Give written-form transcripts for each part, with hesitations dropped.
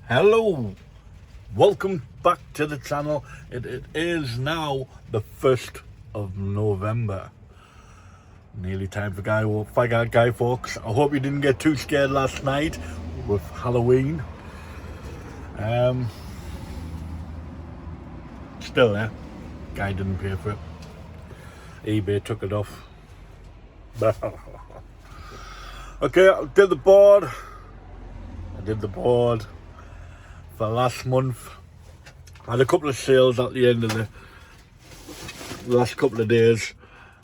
Hello, welcome back to the channel. It is now the 1st of November. Nearly time for Guy Fawkes. I hope you didn't get too scared last night with Halloween. Still there. Guy didn't pay for it. eBay took it off. Okay, I did the board for last month. I had a couple of sales at the end of the last couple of days,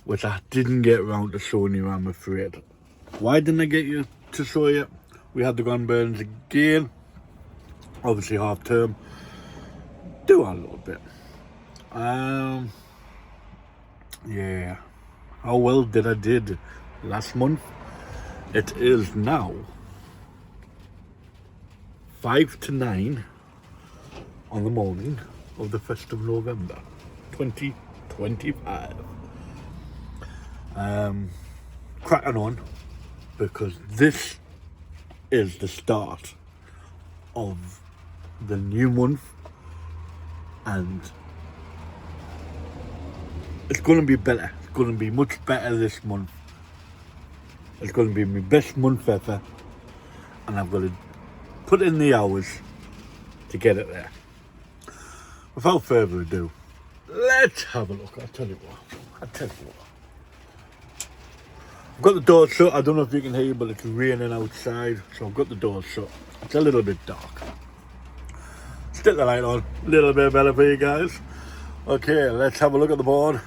which I didn't get around to showing you, I'm afraid. Why didn't I get you to show you? We had the Gun Burns again, obviously half term. Do a little bit. Yeah. How well did I did last month? It is now 5 to 9 on the morning of the 1st of November 2025. Cracking on, because this is the start of the new month, and it's going to be better. It's going to be much better this month. It's going to be my best month ever, and I've got to put in the hours to get it there. Without further ado, let's have a look. I'll tell you what. I've got the door shut. I don't know if you can hear, but it's raining outside, so I've got the door shut. It's a little bit dark. Stick the light on, a little bit better for you guys. Okay, let's have a look at the board.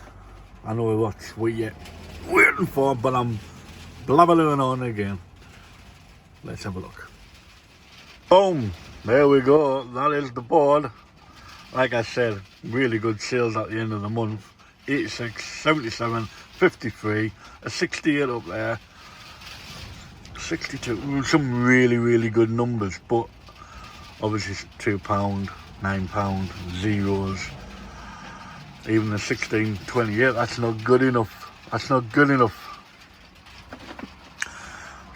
I know what we're waiting for, but I'm blabbering on again. Let's have a look. Boom, there we go. That is the board. Like I said, really good sales at the end of the month. 86, 77, 53, a 68 up there, 62. Some really good numbers, but obviously £2, £9, zeros. Even the 1628, that's not good enough.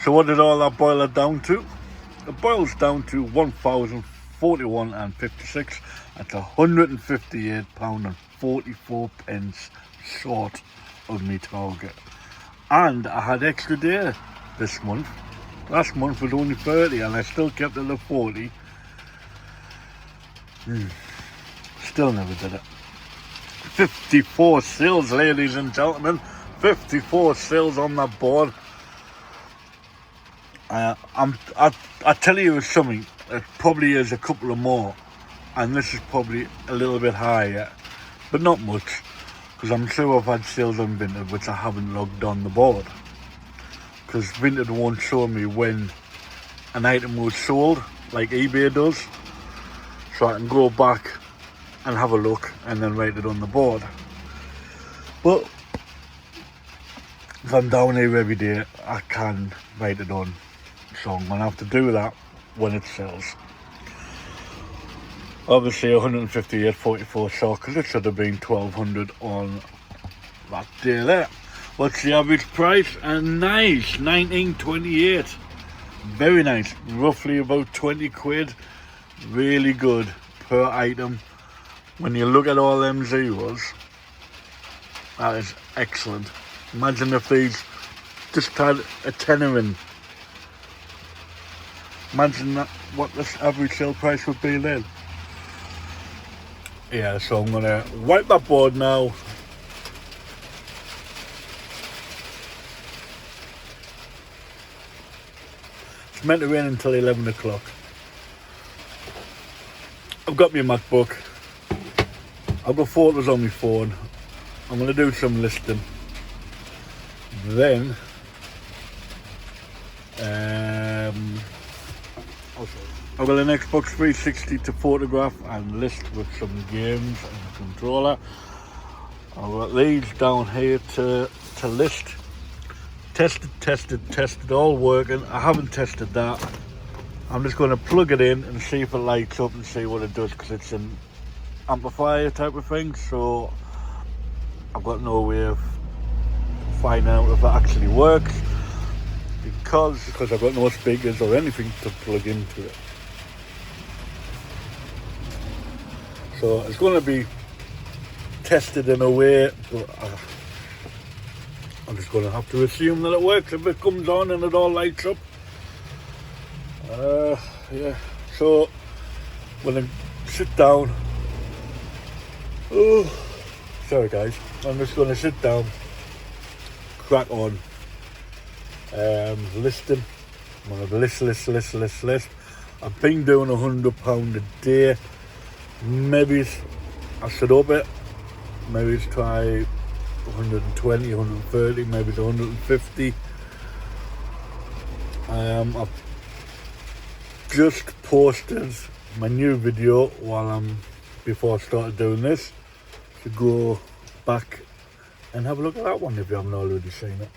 So what did all that boil it down to? It boils down to 1,041 and 56. That's £158 and 44 pence short of my target. And I had extra day this month. Last month was only 30 and I still kept it at 40. Still never did it. 54 sales, ladies and gentlemen. 54 sales on that board. I tell you something, it probably is a couple of more, and this is probably a little bit higher, but not much, because I'm sure I've had sales on Vinted which I haven't logged on the board, because Vinted won't show me when an item was sold like eBay does, so I can go back and have a look and then write it on the board. But if I'm down here every day, I can write it on. So I'm going to have to do that when it sells. Obviously 158.44 short, because it should have been 1,200 on that day there. What's the average price? And nice, 19.28. Very nice, roughly about 20 quid. Really good per item. When you look at all them zeros, that is excellent. Imagine if these just had a tenner in. Imagine that, what this average sale price would be then. Yeah, so I'm gonna wipe that board now. It's meant to rain until 11 o'clock. I've got my MacBook. I've got photos on my phone. I'm gonna do some listing. Then I've got an Xbox 360 to photograph and list with some games and a controller. I've got these down here to list. Tested, all working. I haven't tested that. I'm just going to plug it in and see if it lights up and see what it does, because it's an amplifier type of thing, so I've got no way of finding out if it actually works, because I've got no speakers or anything to plug into it. So it's going to be tested in a way, but I'm just going to have to assume that it works if it comes on and it all lights up. Yeah, so when I sit down, oh, sorry guys, I'm just going to sit down, crack on, listing. I'm going to list. I've been doing £100 a day. Maybe I should up it. Maybe it's try 120, 130, maybe it's 150. I've just posted my new video before I started doing this. So go back and have a look at that one if you haven't already seen it.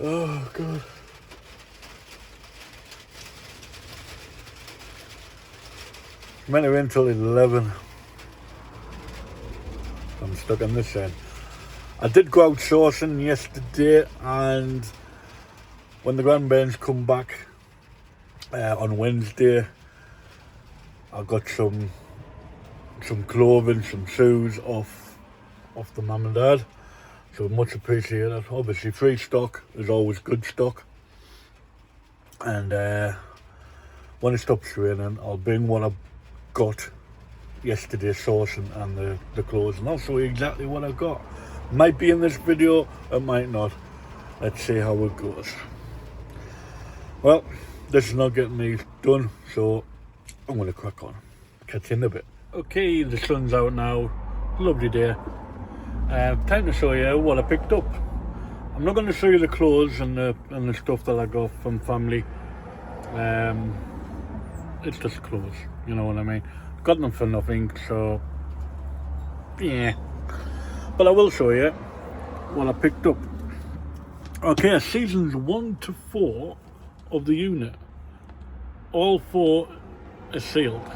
Oh god. I'm meant to wait until 11. I'm stuck on this end. I did go out sourcing yesterday, and when the grandbairns come back on Wednesday, I got some clothing, some shoes off the mum and dad. So much appreciated. Obviously free stock is always good stock. And when it stops raining, I'll bring what I got yesterday sourcing and the clothes, and I'll show you exactly what I got. Might be in this video, it might not. Let's see how it goes. Well, this is not getting me done, so I'm going to crack on. Catch you in a bit. Okay, the sun's out now. Lovely day. Time to show you what I picked up. I'm not going to show you the clothes and the stuff that I got from family. It's just clothes, you know what I mean. Got them for nothing, so yeah. But I will show you what I picked up. Okay, seasons 1 to 4 of the unit. All 4 are sealed.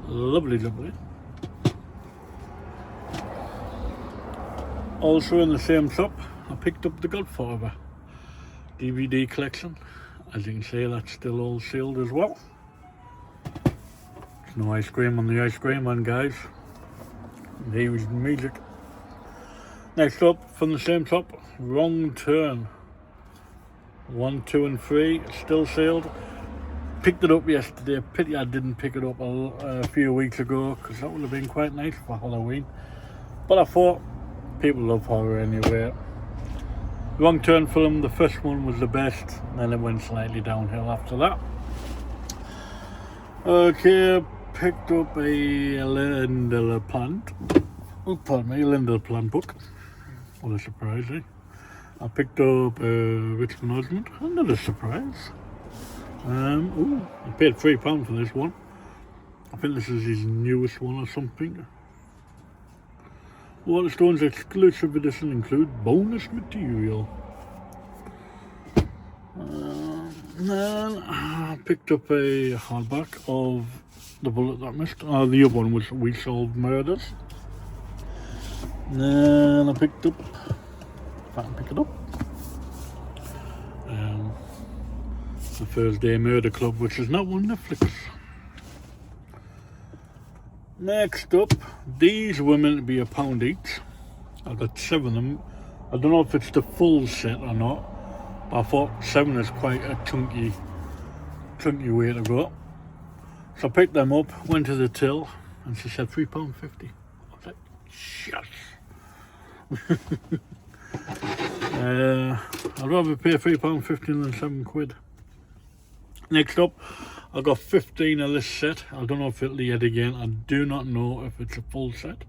Lovely. Also in the same shop, I picked up the Godfather DVD collection. As you can see, that's still all sealed as well. There's no ice cream on the ice cream man, guys. Here was music. Next up, from the same shop, Wrong Turn. 1, 2 and 3, still sealed. Picked it up yesterday. Pity I didn't pick it up a few weeks ago, because that would have been quite nice for Halloween. But I thought, people love horror anyway. Wrong Turn film, the first one was the best, and then it went slightly downhill after that. Okay, picked up a Linda Plant. Oh, pardon me, Linda Plant book. What a surprise, eh? I picked up Richmond Osmond, another surprise. I paid £3 for this one. I think this is his newest one or something. Waterstone's exclusive edition include bonus material. Then I picked up a hardback of The Bullet That Missed. The other one was We Solved Murders. Then I picked up, if I can pick it up, The Thursday Murder Club, which is now on Netflix. Next up, these were meant to be £1 each. I got 7 of them. I don't know if it's the full set or not, but I thought 7 is quite a chunky way to go. So I picked them up, went to the till, and she said £3.50. I was like, shush. I'd rather pay £3.50 than £7. Next up, I got 15 of this set. I don't know if it'll yet again. I do not know if it's a full set.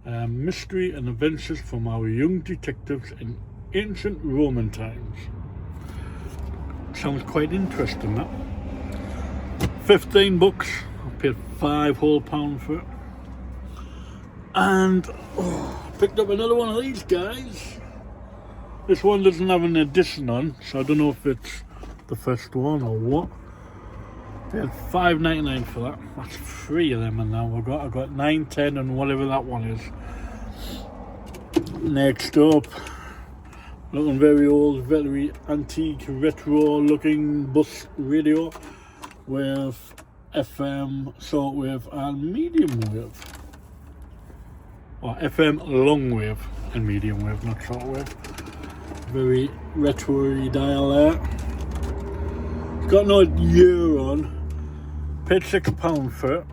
Mystery and adventures from our young detectives in ancient Roman times. Sounds quite interesting, that. 15 books. I paid £5 whole for it. And picked up another one of these guys. This one doesn't have an edition on, so I don't know if it's the first one or what. Paid $5.99 for that. That's 3 of them, and now I got 9, 10, and whatever that one is. Next up, looking very old, very antique, retro looking bus radio with FM, shortwave and medium wave. Or FM long wave and medium wave, not shortwave. Very retro-y dial there. It's got no year on. Paid £6 for it.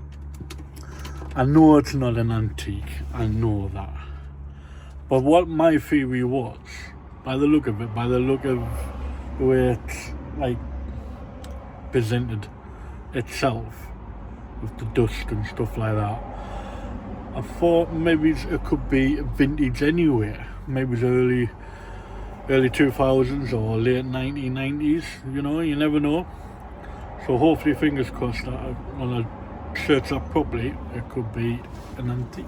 I know it's not an antique, I know that. But what my theory was, by the look of it, by the look of the way it's like presented itself, with the dust and stuff like that, I thought maybe it could be vintage anyway. Maybe it's early 2000s or late 1990s, you know, you never know. So hopefully, fingers crossed, that when I search that properly, it could be an antique.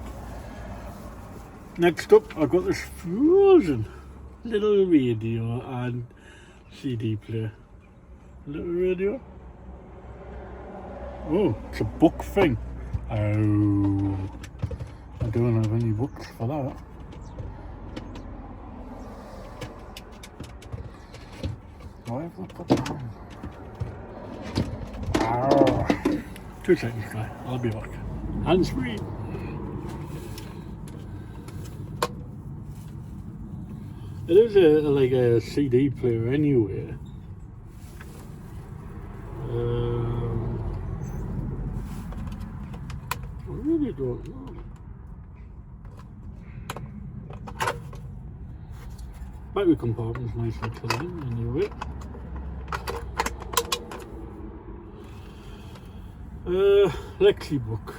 Next up, I've got this frozen little radio and CD player. Little radio. Oh, it's a book thing. Oh, I don't have any books for that. Why have I put that on? Oh. 2 seconds, guy. I'll be back. Hands free. It is like a CD player anyway. I really don't know. Battery compartment's nicely clean anyway. Lexibook.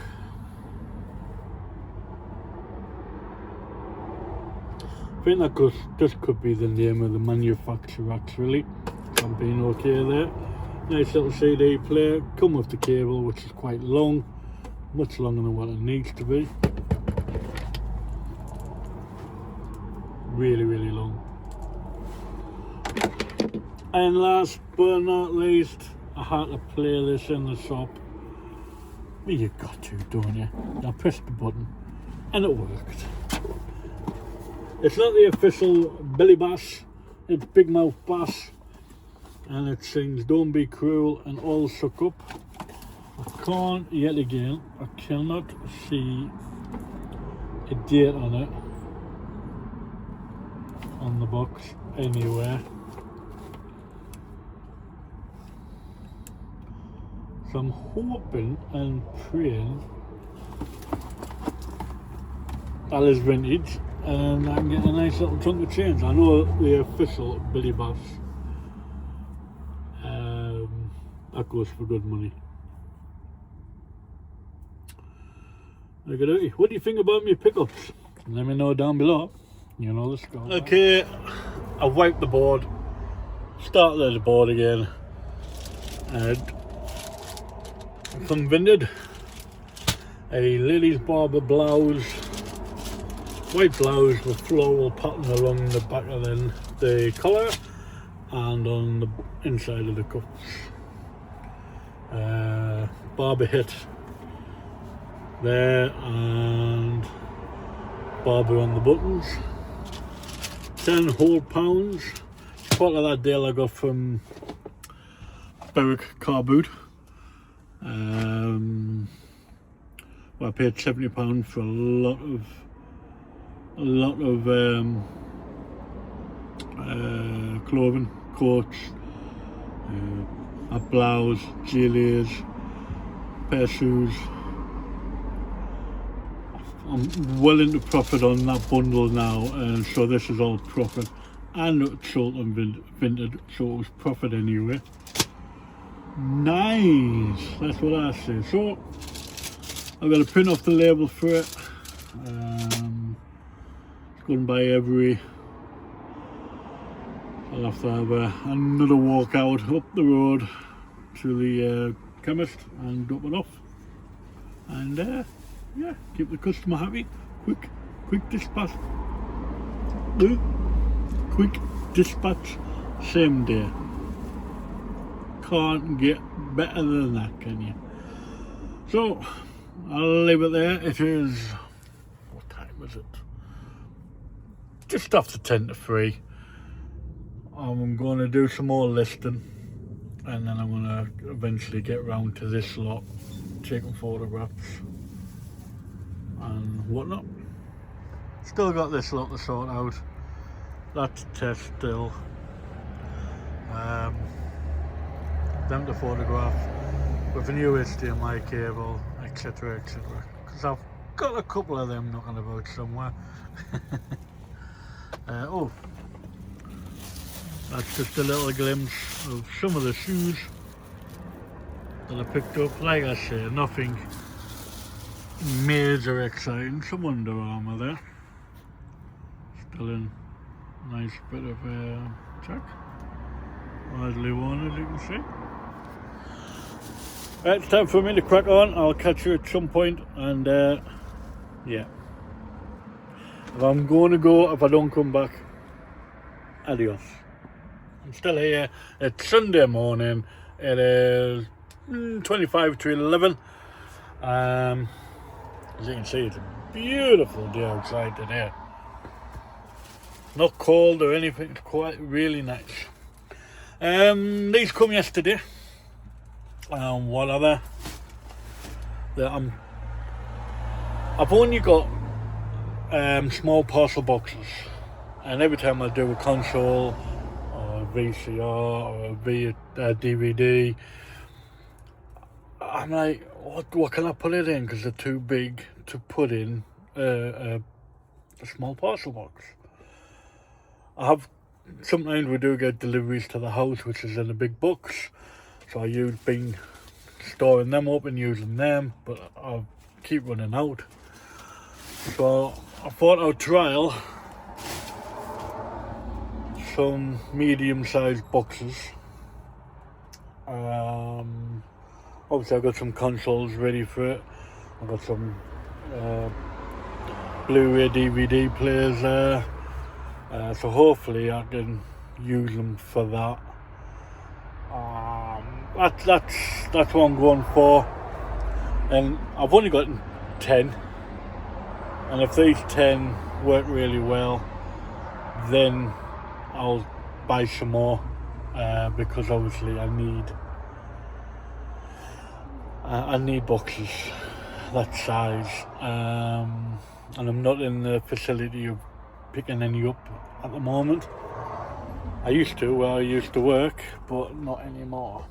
I think that just could be the name of the manufacturer actually. So I'm being okay there. Nice little CD player. Come with the cable, which is quite long. Much longer than what it needs to be. Really, really long. And last but not least, I had to play this in the shop. You got to, don't you? I pressed the button and it worked. It's not the official Billy Bass, it's Big Mouth Bass, and it sings Don't Be Cruel and All Suck Up. I can't, yet again, I cannot see a date on it, on the box, anywhere. So I'm hoping and praying that is vintage and I can get a nice little chunk of change. I know the official Billy Bass, that goes for good money. Look at it. What do you think about me pickups? Let me know down below. You know the score. Okay, I've wiped the board, started the board again, and some vintage, a ladies barber blouse, white blouse with floral pattern along the back of the collar and on the inside of the cuffs. Barber hit there and barber on the buttons. 10 whole pounds. Part of that deal I got from Berwick Car Boot. Well, I paid £70 for a lot of clothing, coats, a blouse, gilets, pair of shoes. I'm well into profit on that bundle now, and so this is all profit. And it's sold and vintage, so it was profit anyway. Nice, that's what I say. So I've got to print off the label for it. It's going by every. I'll have to have another walk out up the road to the chemist and drop it off. And yeah, keep the customer happy. Quick dispatch. Quick dispatch, same day. Can't get better than that, can you? So I'll leave it there. It is, what time is it? Just after 10 to 3. I'm going to do some more listing and then I'm gonna eventually get round to this lot, taking photographs and whatnot. Still got this lot to sort out. That's a test still. Them to photograph with a new HDMI cable, etc, etc, because I've got a couple of them knocking about somewhere. Oh, that's just a little glimpse of some of the shoes that I picked up. Like I say, nothing major exciting. Some Under Armour there, still in nice bit of check, widely worn as you can see. Right, it's time for me to crack on. I'll catch you at some point, and yeah, if I'm going to go, if I don't come back, adios. I'm still here. It's Sunday morning. It is 25 to 11. As you can see, it's a beautiful day outside today. Not cold or anything. It's quite really nice. These come yesterday. What other? I've only got small parcel boxes, and every time I do a console or a VCR or a DVD, I'm like, what can I put it in? Because they're too big to put in a small parcel box. Sometimes we do get deliveries to the house, which is in a big box, so I've been storing them up and using them, but I keep running out. So I thought I'd trial some medium-sized boxes. Obviously I've got some consoles ready for it. I've got some Blu-ray DVD players there. So hopefully I can use them for that. That's what I'm going for. And I've only got 10. And if these 10 work really well, then I'll buy some more. Because obviously I need boxes that size. And I'm not in the facility of picking any up at the moment. I used to where I used to work, but not anymore.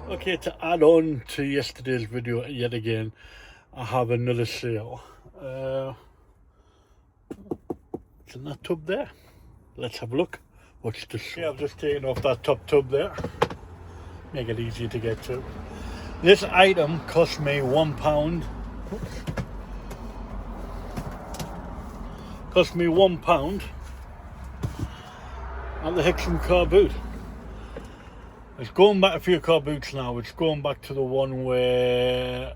Okay, to add on to yesterday's video yet again, I have another sale. It's in that tub there. Let's have a look. What's the sale? Yeah, I've just taken off that top tub there. Make it easier to get to. This item cost me £1. Cost me £1 at the Hexham car boot. It's going back a few car boots now. It's going back to the one where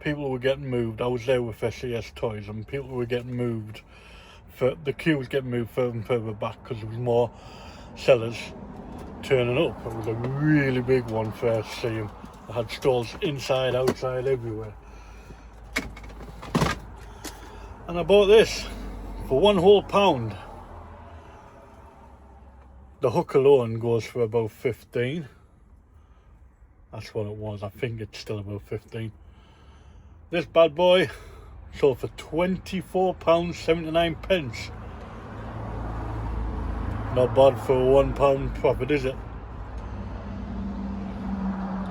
people were getting moved. I was there with SES Toys, and people were getting moved. The queue was getting moved further and further back because there was more sellers turning up. It was a really big one first seeing. I had stalls inside, outside, everywhere. And I bought this for £1 whole. The hook alone goes for about 15. That's what it was. I think it's still about 15. This bad boy sold for £24.79. Not bad for a £1 profit, is it?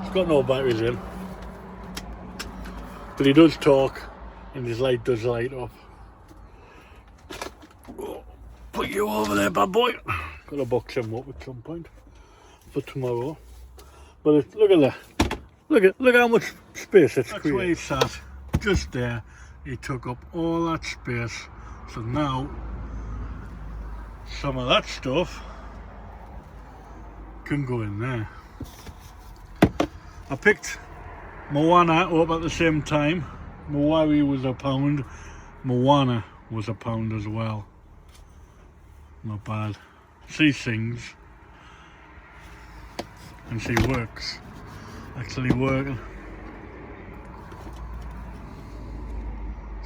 It's got no batteries in, but he does talk, and his light does light up. Put you over there, bad boy. Got to box him up at some point for tomorrow. But look at that. Look how much space it's created. That's where he sat, just there. He took up all that space. So now some of that stuff can go in there. I picked Moana up at the same time. Maui was £1. Moana was £1 as well. Not bad. She sings and she works. Actually working.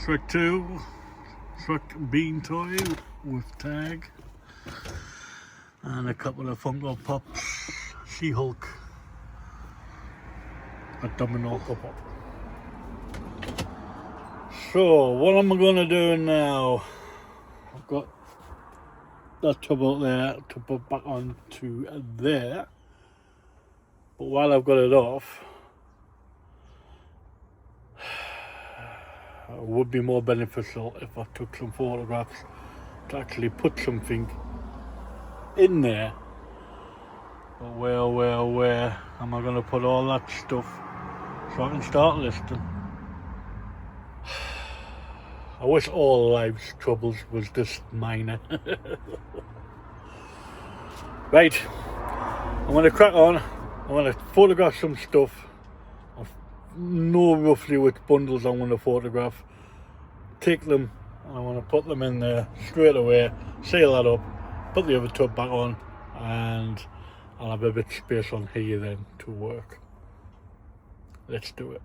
Shrek 2, Shrek Bean Toy with tag. and a couple of Funko Pops. She-Hulk, a Domino Funko Pop. So what am I gonna do now? I've got that tub out there to put back onto there, but while I've got it off, it would be more beneficial if I took some photographs to actually put something in there. But where am I going to put all that stuff so I can start listing? I wish all life's troubles was just minor. Right, I'm going to crack on. I'm going to photograph some stuff. I know roughly which bundles I'm going to photograph. Take them and I want to put them in there straight away, seal that up, put the other tub back on, and I'll have a bit of space on here then to work. Let's do it.